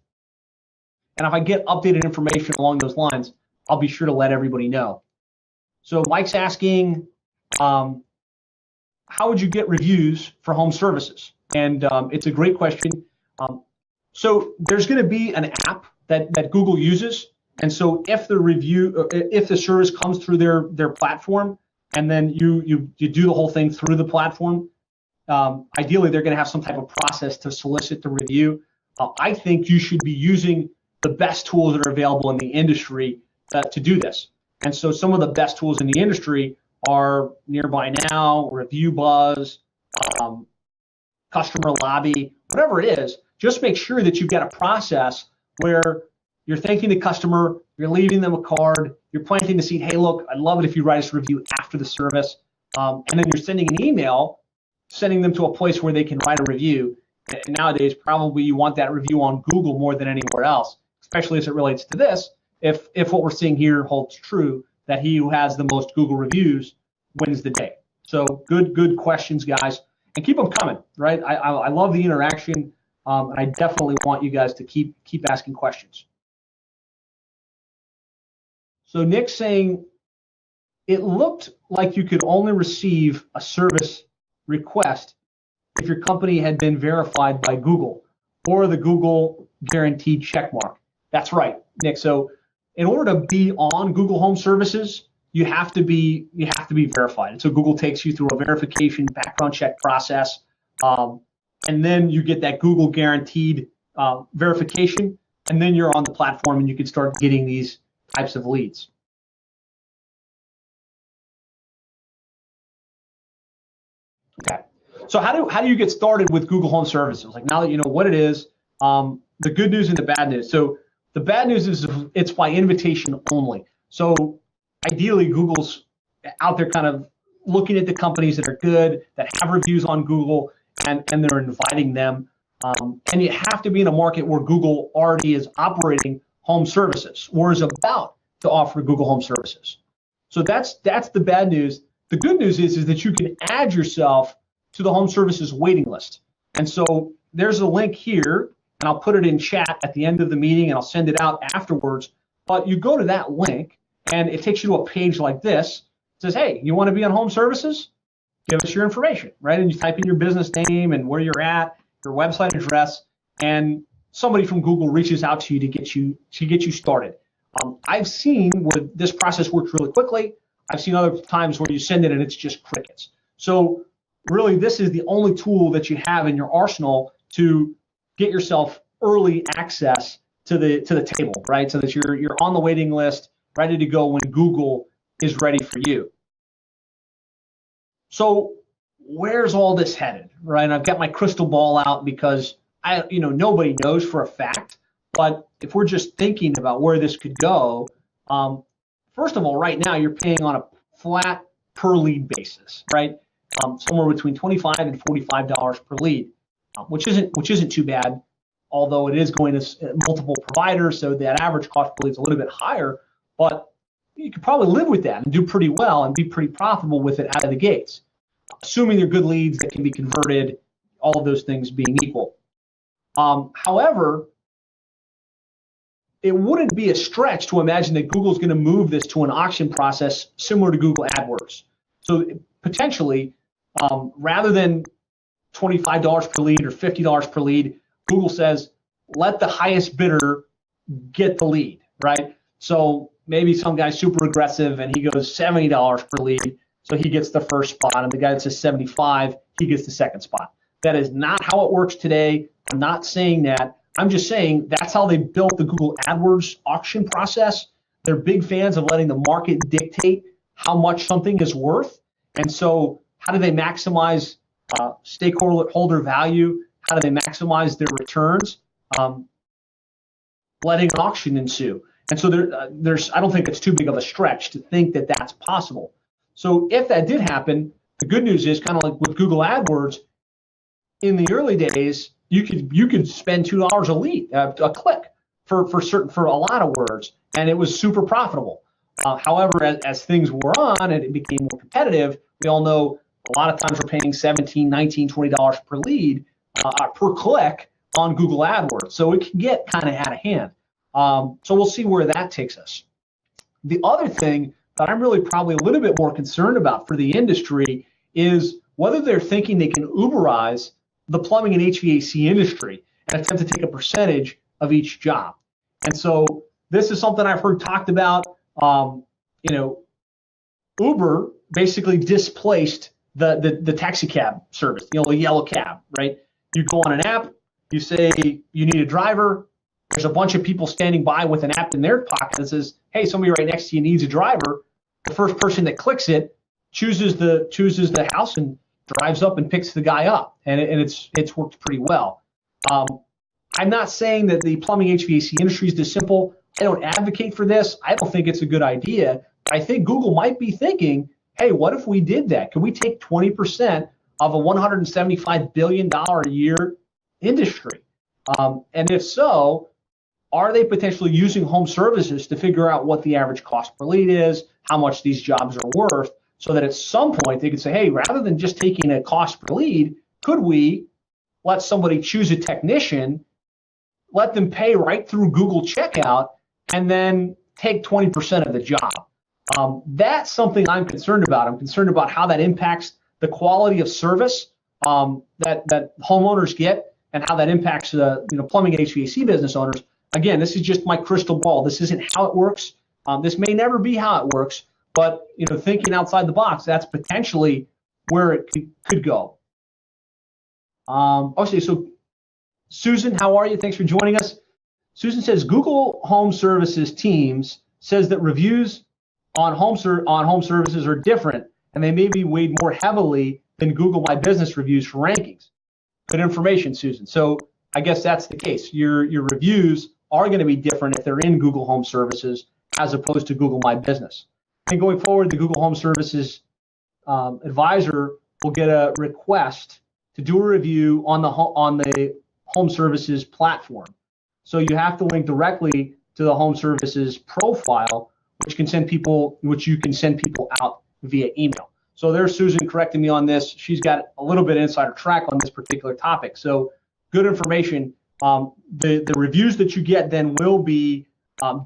Speaker 2: And if I get updated information along those lines, I'll be sure to let everybody know. So Mike's asking, how would you get reviews for home services? And it's a great question. So there's going to be an app that Google uses, and so if the service comes through their platform, and then you do the whole thing through the platform, ideally they're going to have some type of process to solicit the review. I think you should be using the best tools that are available in the industry to do this. And so some of the best tools in the industry are Nearby Now, Review Buzz, Customer Lobby, whatever it is. Just make sure that you've got a process where you're thanking the customer, you're leaving them a card, you're planting the seed, hey, look, I'd love it if you write us a review after the service. And then you're sending an email, sending them to a place where they can write a review. And nowadays, probably you want that review on Google more than anywhere else, especially as it relates to this. If what we're seeing here holds true, that he who has the most Google reviews wins the day. So good questions, guys, and keep them coming, right? I love the interaction, and I definitely want you guys to keep asking questions. So Nick's saying, it looked like you could only receive a service request if your company had been verified by Google or the Google guaranteed checkmark. That's right, Nick. So in order to be on Google Home Services, you have to be verified. And so Google takes you through a verification background check process, and then you get that Google guaranteed verification, and then you're on the platform and you can start getting these types of leads. Okay, so how do you get started with Google Home Services? Like, now that you know what it is, the good news and the bad news. So the bad news is it's by invitation only. So ideally, Google's out there kind of looking at the companies that are good, that have reviews on Google, and they're inviting them. And you have to be in a market where Google already is operating home services or is about to offer Google Home Services. So that's the bad news. The good news is that you can add yourself to the home services waiting list. And so there's a link here, and I'll put it in chat at the end of the meeting, and I'll send it out afterwards. But you go to that link, and it takes you to a page like this. It says, hey, you want to be on home services? Give us your information, right? And you type in your business name and where you're at, your website address, and somebody from Google reaches out to you to get you started. I've seen where this process works really quickly. I've seen other times where you send it and it's just crickets. So really, this is the only tool that you have in your arsenal to get yourself early access to the table, right? So that you're on the waiting list, ready to go when Google is ready for you. So where's all this headed, right? And I've got my crystal ball out because nobody knows for a fact. But if we're just thinking about where this could go, first of all, right now you're paying on a flat per lead basis, right? Somewhere between $25 and $45 per lead, which isn't too bad. Although it is going to multiple providers, so that average cost per lead is a little bit higher. But you could probably live with that and do pretty well and be pretty profitable with it out of the gates, assuming they're good leads that can be converted. All of those things being equal. However, it wouldn't be a stretch to imagine that Google's going to move this to an auction process similar to Google AdWords. So potentially, rather than $25 per lead or $50 per lead, Google says, let the highest bidder get the lead, right? So maybe some guy's super aggressive and he goes $70 per lead, so he gets the first spot, and the guy that says $75, he gets the second spot. That is not how it works today. I'm not saying that. I'm just saying that's how they built the Google AdWords auction process. They're big fans of letting the market dictate how much something is worth. And so how do they maximize stakeholder value? How do they maximize their returns? Letting an auction ensue. And so I don't think it's too big of a stretch to think that that's possible. So if that did happen, the good news is, kind of like with Google AdWords, in the early days, you could spend $2 a lead, a click for a lot of words, and it was super profitable. However, as things wore on and it became more competitive, we all know a lot of times we're paying $17, $19, $20 per lead per click on Google AdWords. So it can get kind of out of hand. So we'll see where that takes us. The other thing that I'm really probably a little bit more concerned about for the industry is whether they're thinking they can Uberize the plumbing and HVAC industry and attempt to take a percentage of each job. And so this is something I've heard talked about. Uber basically displaced the taxi cab service, the yellow cab, right? You go on an app, you say you need a driver. There's a bunch of people standing by with an app in their pocket that says, hey, somebody right next to you needs a driver. The first person that clicks it chooses the house and drives up and picks the guy up, and it's worked pretty well. I'm not saying that the plumbing HVAC industry is this simple. I don't advocate for this. I don't think it's a good idea. I think Google might be thinking, hey, what if we did that? Could we take 20% of a $175 billion a year industry? And if so, are they potentially using home services to figure out what the average cost per lead is, how much these jobs are worth, so that at some point they could say, hey, rather than just taking a cost per lead, could we let somebody choose a technician, let them pay right through Google checkout, and then take 20% of the job? That's something I'm concerned about. I'm concerned about how that impacts the quality of service that homeowners get, and how that impacts the plumbing and HVAC business owners. Again, this is just my crystal ball. This isn't how it works. This may never be how it works, but thinking outside the box, that's potentially where it could go. Okay, so Susan, how are you? Thanks for joining us. Susan says Google Home Services Teams says that reviews on home services are different, and they may be weighed more heavily than Google My Business reviews for rankings. Good information, Susan. So I guess that's the case. Your reviews are going to be different if they're in Google Home Services as opposed to Google My Business. And going forward, the Google Home Services advisor will get a request to do a review on the Home Services platform. So you have to link directly to the Home Services profile, which you can send people out via email. So there's Susan correcting me on this. She's got a little bit of insider track on this particular topic. So good information. The reviews that you get then will be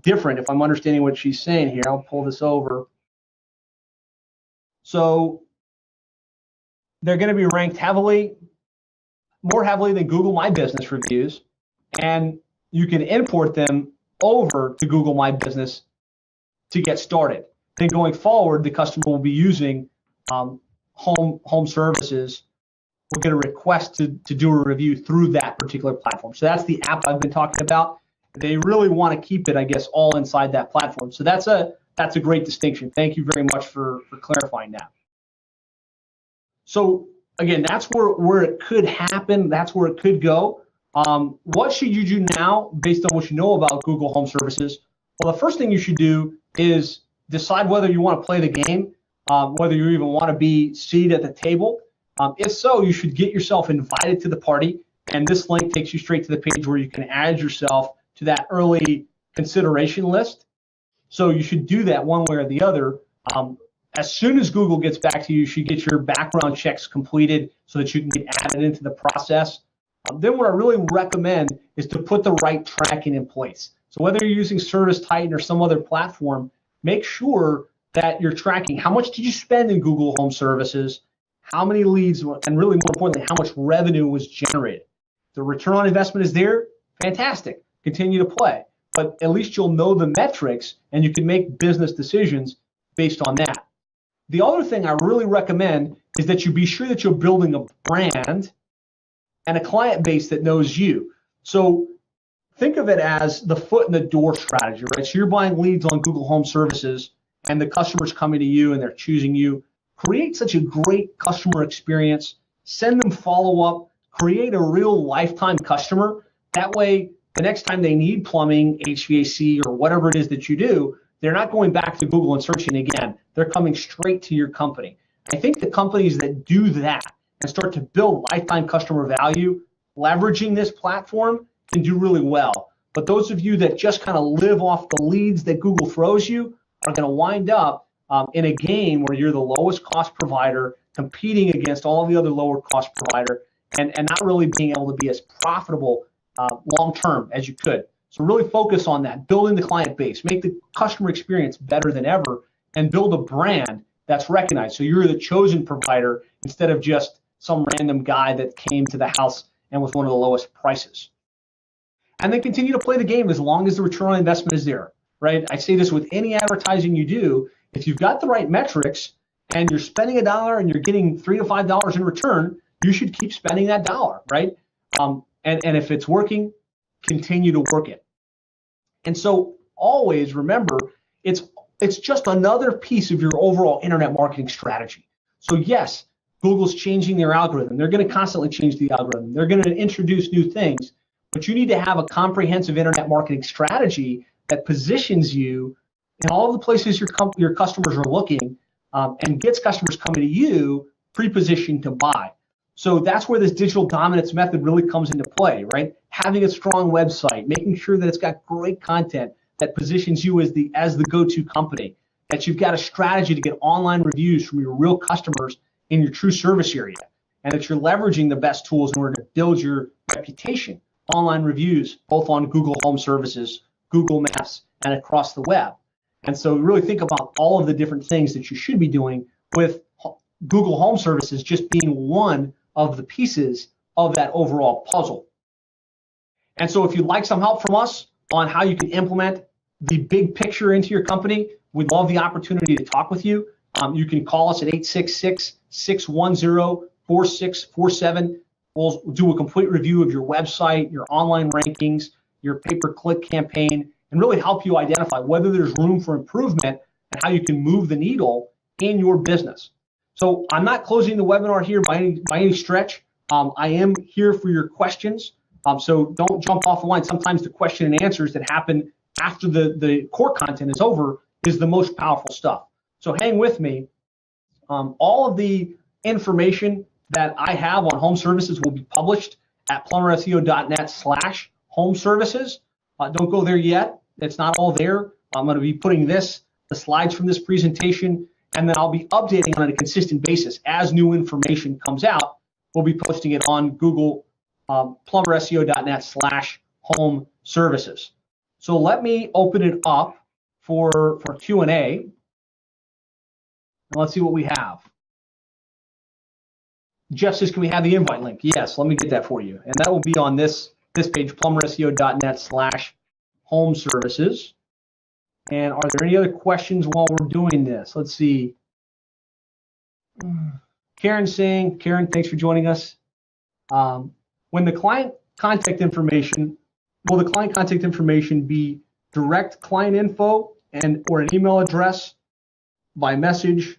Speaker 2: different, if I'm understanding what she's saying here. I'll pull this over. So they're going to be ranked more heavily than Google My Business reviews, and you can import them over to Google My Business to get started. Then going forward, the customer will be using home services. We'll get a request to do a review through that particular platform. So that's the app I've been talking about. They really want to keep it, I guess, all inside that platform. So that's a great distinction. Thank you very much for clarifying that. So again, that's where it could happen. That's where it could go. What should you do now based on what you know about Google Home Services? Well, the first thing you should do is decide whether you want to play the game, whether you even want to be seated at the table. If so, you should get yourself invited to the party, and this link takes you straight to the page where you can add yourself to that early consideration list. So you should do that one way or the other. As soon as Google gets back to you, you should get your background checks completed so that you can get added into the process. Then what I really recommend is to put the right tracking in place. So whether you're using ServiceTitan or some other platform, make sure that you're tracking how much did you spend in Google Home Services, how many leads, and really more importantly, how much revenue was generated. The return on investment is there, fantastic. Continue to play. But at least you'll know the metrics and you can make business decisions based on that. The other thing I really recommend is that you be sure that you're building a brand and a client base that knows you. So think of it as the foot in the door strategy, right? So you're buying leads on Google Home Services and the customer's coming to you and they're choosing you. Create such a great customer experience, send them follow-up, create a real lifetime customer. That way, the next time they need plumbing, HVAC, or whatever it is that you do, they're not going back to Google and searching again. They're coming straight to your company. I think the companies that do that and start to build lifetime customer value, leveraging this platform, can do really well. But those of you that just kind of live off the leads that Google throws you are going to wind up in a game where you're the lowest cost provider competing against all the other lower cost provider and not really being able to be as profitable long term as you could. So really focus on that, building the client base, make the customer experience better than ever, and build a brand that's recognized. So you're the chosen provider instead of just some random guy that came to the house and was one of the lowest prices. And then continue to play the game as long as the return on investment is there, right? I say this with any advertising you do. If you've got the right metrics and you're spending $1 and you're getting $3 to $5 in return, you should keep spending that dollar, right? And if it's working, continue to work it. And so always remember, it's just another piece of your overall internet marketing strategy. So yes, Google's changing their algorithm. They're going to constantly change the algorithm. They're going to introduce new things, but you need to have a comprehensive internet marketing strategy that positions you in all the places your customers are looking and gets customers coming to you pre-positioned to buy. So that's where this digital dominance method really comes into play, right? Having a strong website, making sure that it's got great content that positions you as the go-to company, that you've got a strategy to get online reviews from your real customers in your true service area, and that you're leveraging the best tools in order to build your reputation, online reviews, both on Google Home Services, Google Maps, and across the web. And so really think about all of the different things that you should be doing, with Google Home Services just being one of the pieces of that overall puzzle. And so if you'd like some help from us on how you can implement the big picture into your company, we'd love the opportunity to talk with you. You can call us at 866-610-4647. We'll do a complete review of your website, your online rankings, your pay-per-click campaign, and really help you identify whether there's room for improvement and how you can move the needle in your business. So I'm not closing the webinar here by any stretch. I am here for your questions. So don't jump off the line. Sometimes the question and answers that happen after the core content is over is the most powerful stuff. So hang with me. All of the information that I have on home services will be published at plumberseo.net/home services. Don't go there yet. It's not all there. I'm going to be putting the slides from this presentation, and then I'll be updating on a consistent basis. As new information comes out, we'll be posting it on Google, plumberseo.net/home services. So let me open it up for Q&A. And let's see what we have. Jeff says, can we have the invite link? Yes, let me get that for you. And that will be on this page, plumberseo.net/home services. And are there any other questions while we're doing this? Let's see. Karen saying, Karen, thanks for joining us. When the client contact information, will the client contact information be direct client info or an email address, by message,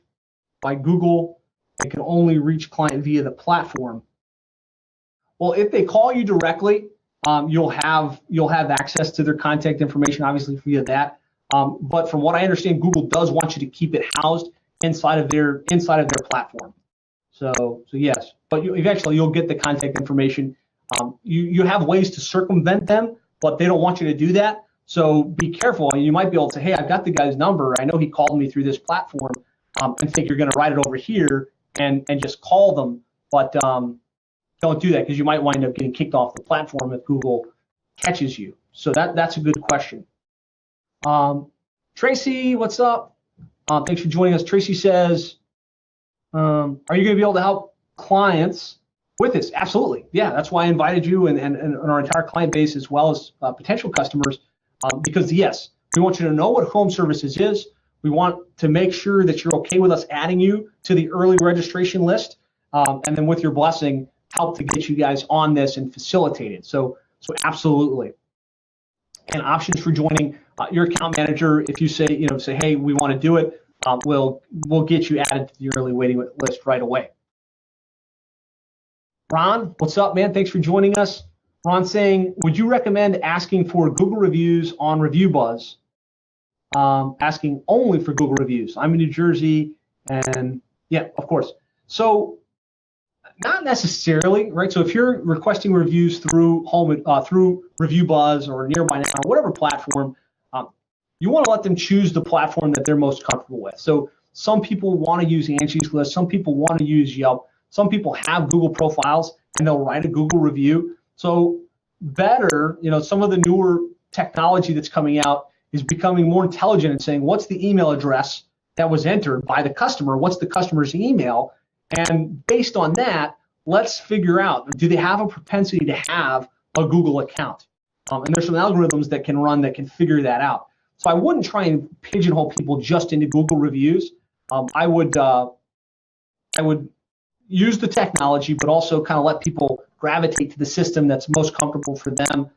Speaker 2: by Google? They can only reach client via the platform. Well, if they call you directly, you'll have access to their contact information, obviously via that. But from what I understand, Google does want you to keep it housed inside of their platform. So yes, but eventually you'll get the contact information. You have ways to circumvent them, but they don't want you to do that. So be careful. You might be able to say, hey, I've got the guy's number. I know he called me through this platform, and think you're going to write it over here and just call them. But don't do that, because you might wind up getting kicked off the platform if Google catches you. So that's a good question. Tracy, what's up? Thanks for joining us. Tracy says, are you going to be able to help clients with this? Absolutely. Yeah, that's why I invited you and our entire client base, as well as potential customers, because yes, we want you to know what home services is. We want to make sure that you're okay with us adding you to the early registration list, and then with your blessing, help to get you guys on this and facilitate it. So absolutely. And options for joining your account manager. If you say, hey, we want to do it, we'll get you added to the early waiting list right away. Ron, what's up, man? Thanks for joining us. Ron saying, would you recommend asking for Google reviews on ReviewBuzz asking only for Google reviews. I'm in New Jersey, and yeah, of course. So not necessarily, right? So if you're requesting reviews through through ReviewBuzz or Nearby Now or whatever platform, you want to let them choose the platform that they're most comfortable with. So some people want to use Angie's List, some people want to use Yelp, some people have Google profiles and they'll write a Google review. So better, some of the newer technology that's coming out is becoming more intelligent and saying, what's the email address that was entered by the customer? What's the customer's email? And based on that, let's figure out, do they have a propensity to have a Google account? And there's some algorithms that can run that can figure that out. So I wouldn't try and pigeonhole people just into Google reviews. I would use the technology, but also kind of let people gravitate to the system that's most comfortable for them,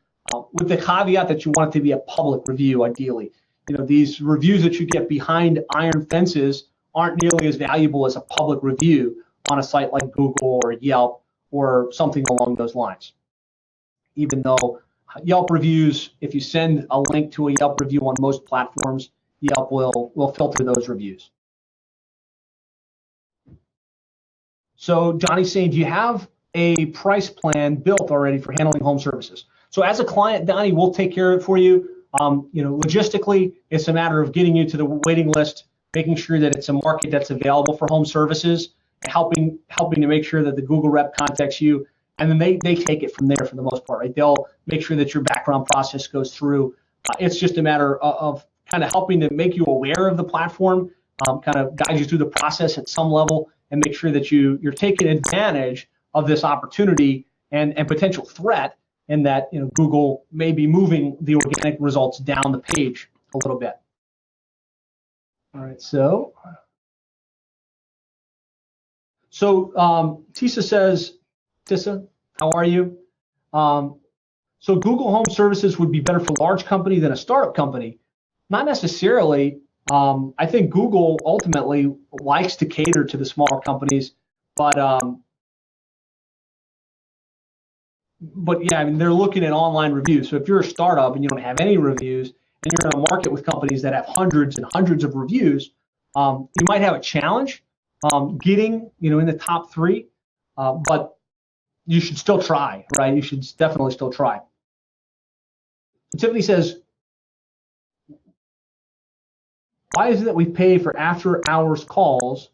Speaker 2: with the caveat that you want it to be a public review, ideally. These reviews that you get behind iron fences aren't nearly as valuable as a public review on a site like Google or Yelp or something along those lines. Even though Yelp reviews, if you send a link to a Yelp review on most platforms, Yelp will filter those reviews. So Johnny's saying, do you have a price plan built already for handling home services? So as a client, Donnie, we'll take care of it for you. Logistically, it's a matter of getting you to the waiting list, making sure that it's a market that's available for home services, and helping to make sure that the Google rep contacts you, and then they take it from there for the most part, right? They'll make sure that your background process goes through. It's just a matter of kind of helping to make you aware of the platform, kind of guide you through the process at some level, and make sure that you're taking advantage of this opportunity and potential threat, in that Google may be moving the organic results down the page a little bit. All right, so Tissa says, Tissa, how are you? So Google Home Services would be better for a large company than a startup company. Not necessarily. I think Google ultimately likes to cater to the smaller companies, but yeah, I mean, they're looking at online reviews. So if you're a startup and you don't have any reviews, and you're in a market with companies that have hundreds and hundreds of reviews, you might have a challenge getting in the top 3, but you should still try, right? You should definitely still try. So Tiffany says, why is it that we pay for after-hours calls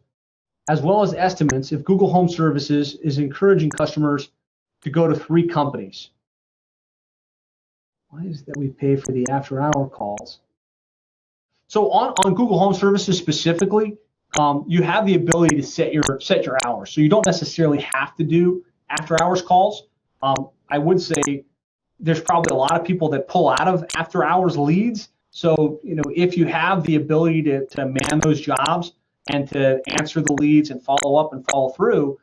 Speaker 2: as well as estimates if Google Home Services is encouraging customers to go to 3 companies? Why is it that we pay for the after-hour calls? So on Google Home Services specifically, you have the ability to set your hours. So you don't necessarily have to do after-hours calls. I would say there's probably a lot of people that pull out of after-hours leads. So if you have the ability to man those jobs and to answer the leads and follow up and follow through,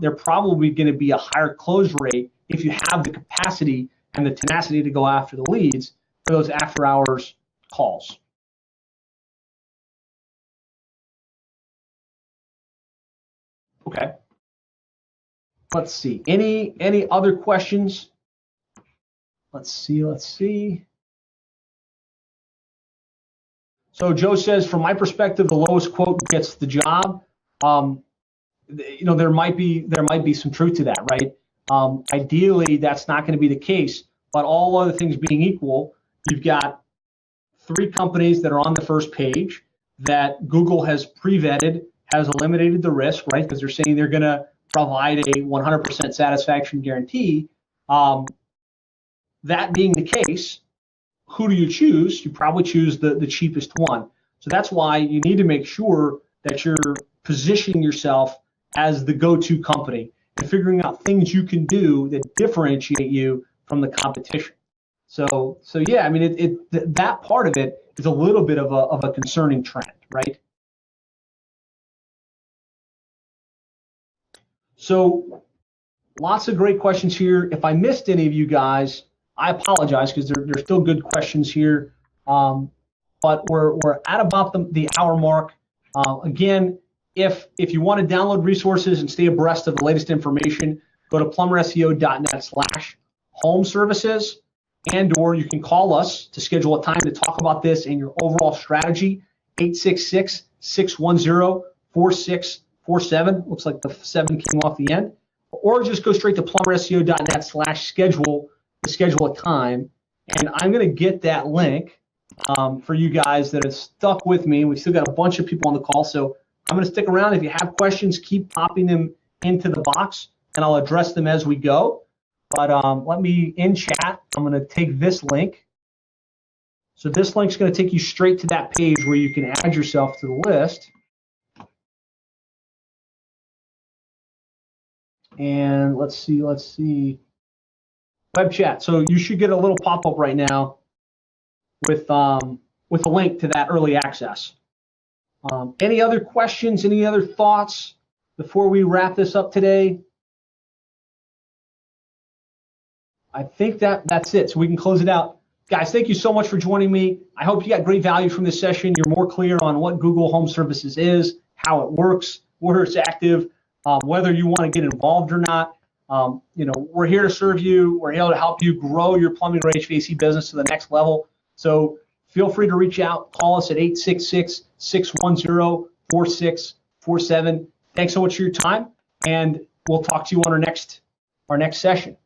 Speaker 2: they're probably going to be a higher close rate if you have the capacity and the tenacity to go after the leads for those after-hours calls. Okay. Let's see. Any other questions? Let's see. So Joe says, from my perspective, the lowest quote gets the job. There might be some truth to that, right? Ideally, that's not going to be the case. But all other things being equal, you've got 3 companies that are on the first page that Google has pre-vetted, has eliminated the risk, right? Because they're saying they're going to provide a 100% satisfaction guarantee. That being the case, who do you choose? You probably choose the cheapest one. So that's why you need to make sure that you're positioning yourself as the go-to company and figuring out things you can do that differentiate you from the competition. So yeah, I mean, that part of it is a little bit of a concerning trend, right? So lots of great questions here. If I missed any of you guys, I apologize, because they're still good questions here. But we're at about the hour mark. Again, if you want to download resources and stay abreast of the latest information, go to plumberseo.net/home services. and or you can call us to schedule a time to talk about this and your overall strategy. 866-610-4647. Looks like the 7 came off the end. Or just go straight to plumberseo.net/schedule to schedule a time. And I'm going to get that link for you guys that have stuck with me. We've still got a bunch of people on the call, so I'm going to stick around. If you have questions, keep popping them into the box, and I'll address them as we go. But let me, in chat, I'm going to take this link. So this link's going to take you straight to that page where you can add yourself to the list. And let's see. Web chat. So you should get a little pop-up right now with a link to that early access. Any other questions, any other thoughts before we wrap this up today? I think that's it. So we can close it out. Guys, thank you so much for joining me. I hope you got great value from this session. You're more clear on what Google Home Services is, how it works, where it's active, whether you want to get involved or not. We're here to serve you. We're here to help you grow your plumbing or HVAC business to the next level. So feel free to reach out. Call us at 866-610-4647. Thanks so much for your time, and we'll talk to you on our next session.